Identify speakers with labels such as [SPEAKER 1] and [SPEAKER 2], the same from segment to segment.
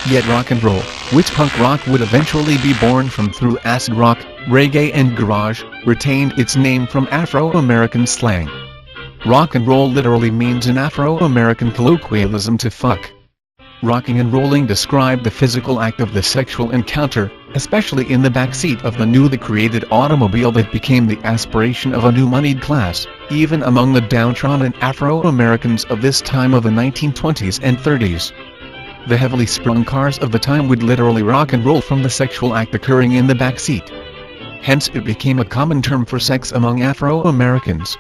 [SPEAKER 1] Yet rock and roll, which punk rock would eventually be born from through acid rock, reggae and garage, retained its name from Afro-American slang. Rock and roll literally means in Afro-American colloquialism to fuck. Rocking and rolling described the physical act of the sexual encounter, especially in the backseat of the newly created automobile that became the aspiration of a new moneyed class, even among the downtrodden Afro-Americans of this time of the 1920s and 30s. The heavily sprung cars of the time would literally rock and roll from the sexual act occurring in the backseat. Hence it became a common term for sex among Afro-Americans.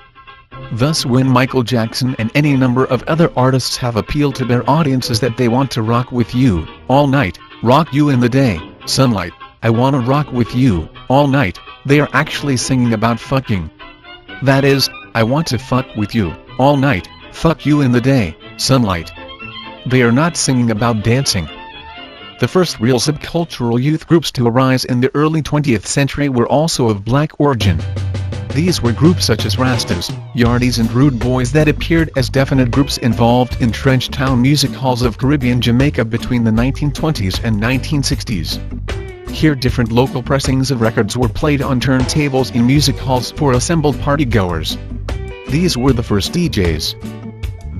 [SPEAKER 1] Thus when Michael Jackson and any number of other artists have appealed to their audiences that they want to rock with you, all night, rock you in the day, sunlight, I wanna rock with you, all night, they are actually singing about fucking. That is, I want to fuck with you, all night, fuck you in the day, sunlight. They are not singing about dancing. The first real subcultural youth groups to arise in the early 20th century were also of black origin. These were groups such as Rastas, Yardies and Rude Boys that appeared as definite groups involved in trench town music halls of Caribbean Jamaica between the 1920s and 1960s. Here different local pressings of records were played on turntables in music halls for assembled partygoers. These were the first DJs.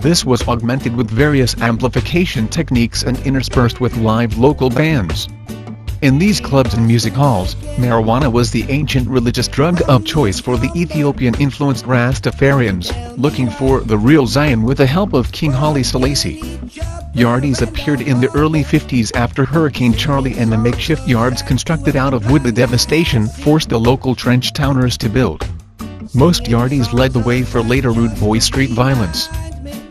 [SPEAKER 1] This was augmented with various amplification techniques and interspersed with live local bands. In these clubs and music halls, marijuana was the ancient religious drug of choice for the Ethiopian-influenced Rastafarians, looking for the real Zion with the help of King Haile Selassie. Yardies appeared in the early 50s after Hurricane Charlie, and the makeshift yards constructed out of wood the devastation forced the local trench towners to build. Most Yardies led the way for later Rude Boy street violence.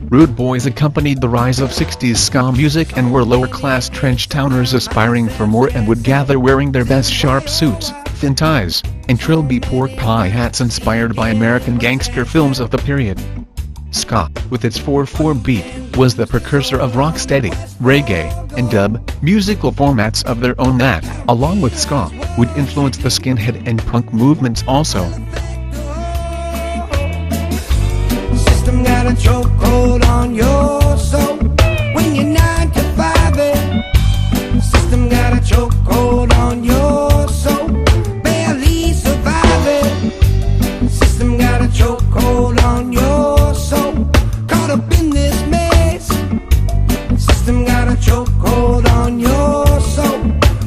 [SPEAKER 1] Rude Boys accompanied the rise of 60s ska music and were lower-class trench towners aspiring for more and would gather wearing their best sharp suits, thin ties, and trilby pork pie hats inspired by American gangster films of the period. Ska, with its 4/4 beat, was the precursor of rocksteady, reggae, and dub, musical formats of their own that, along with ska, would influence the skinhead and punk movements also.
[SPEAKER 2] Got a chokehold on your soul when you're 9 to 5. System got a chokehold on your soul, barely surviving. System got a chokehold on your soul, caught up in this mess. System got a chokehold on your soul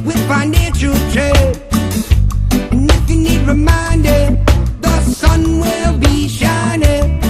[SPEAKER 2] with financial trade. And if you need reminding, the sun will be shining.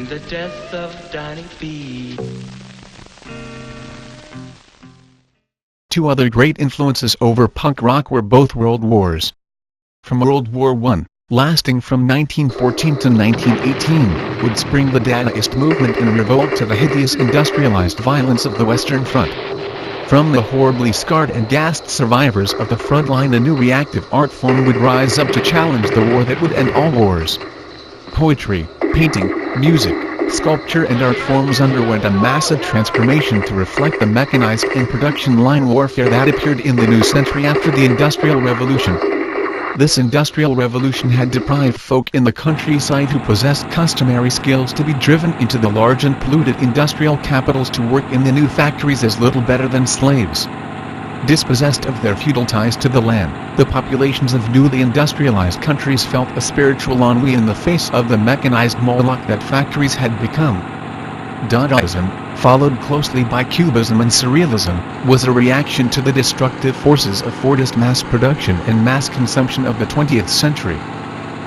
[SPEAKER 3] and the death of Donny B.
[SPEAKER 1] Two other great influences over punk rock were both world wars. From World War I, lasting from 1914 to 1918, would spring the Dadaist movement in revolt to the hideous industrialized violence of the Western Front. From the horribly scarred and gassed survivors of the front line, a new reactive art form would rise up to challenge the war that would end all wars. Poetry, painting, music, sculpture and art forms underwent a massive transformation to reflect the mechanized and production line warfare that appeared in the new century after the Industrial Revolution. This Industrial Revolution had deprived folk in the countryside who possessed customary skills to be driven into the large and polluted industrial capitals to work in the new factories as little better than slaves. Dispossessed of their feudal ties to the land, the populations of newly industrialized countries felt a spiritual ennui in the face of the mechanized Moloch that factories had become. Dadaism, followed closely by Cubism and Surrealism, was a reaction to the destructive forces of Fordist mass production and mass consumption of the 20th century.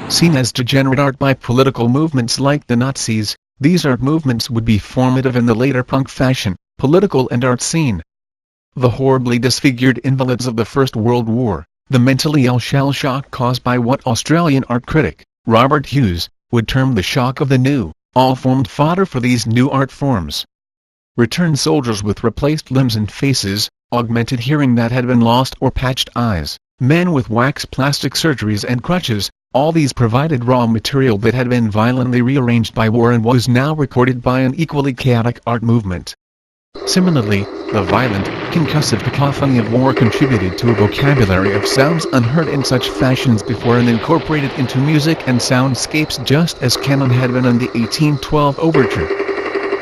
[SPEAKER 1] Seen as degenerate art by political movements like the Nazis, these art movements would be formative in the later punk fashion, political and art scene. The horribly disfigured invalids of the First World War, the mentally ill shell shock caused by what Australian art critic, Robert Hughes, would term the shock of the new, all formed fodder for these new art forms. Returned soldiers with replaced limbs and faces, augmented hearing that had been lost or patched eyes, men with wax plastic surgeries and crutches, all these provided raw material that had been violently rearranged by war and was now recorded by an equally chaotic art movement. Similarly, the violent, concussive cacophony of war contributed to a vocabulary of sounds unheard in such fashions before and incorporated into music and soundscapes just as canon had been in the 1812 overture.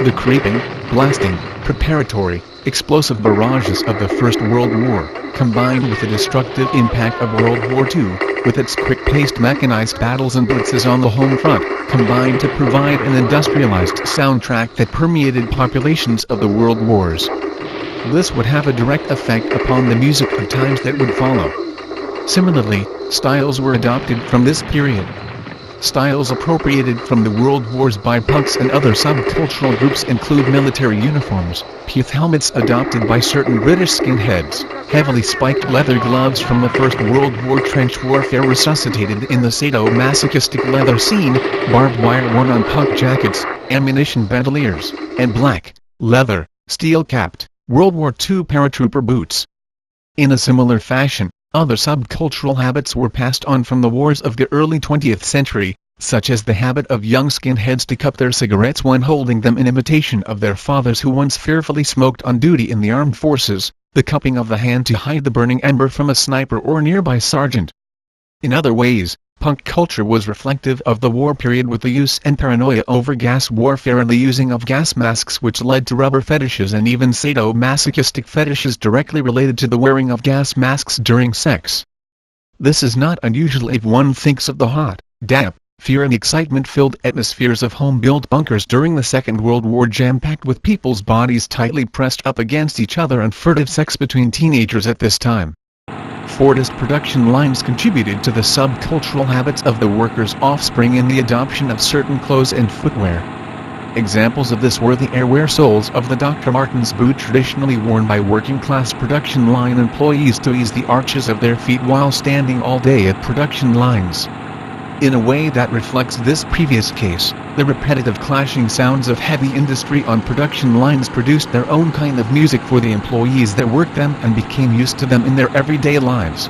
[SPEAKER 1] The creeping, blasting, preparatory, explosive barrages of the First World War, combined with the destructive impact of World War II, with its quick-paced mechanized battles and blitzes on the home front, combined to provide an industrialized soundtrack that permeated populations of the world wars. This would have a direct effect upon the music of times that would follow. Similarly, styles were adopted from this period. Styles appropriated from the world wars by punks and other subcultural groups include military uniforms, pith helmets adopted by certain British skinheads, heavily spiked leather gloves from the First World War trench warfare resuscitated in the sadomasochistic leather scene, barbed wire worn on punk jackets, ammunition bandoliers, and black, leather, steel-capped, World War II paratrooper boots. In a similar fashion, other subcultural habits were passed on from the wars of the early 20th century, such as the habit of young skinheads to cup their cigarettes when holding them in imitation of their fathers who once fearfully smoked on duty in the armed forces, the cupping of the hand to hide the burning ember from a sniper or nearby sergeant. In other ways, punk culture was reflective of the war period with the use and paranoia over gas warfare and the using of gas masks which led to rubber fetishes and even sadomasochistic fetishes directly related to the wearing of gas masks during sex. This is not unusual if one thinks of the hot, damp, fear and excitement-filled atmospheres of home-built bunkers during the Second World War jam-packed with people's bodies tightly pressed up against each other and furtive sex between teenagers at this time. Fordist production lines contributed to the subcultural habits of the workers' offspring in the adoption of certain clothes and footwear. Examples of this were the airwear soles of the Dr. Martens boot traditionally worn by working-class production line employees to ease the arches of their feet while standing all day at production lines. In a way that reflects this previous case, the repetitive clashing sounds of heavy industry on production lines produced their own kind of music for the employees that worked them and became used to them in their everyday lives.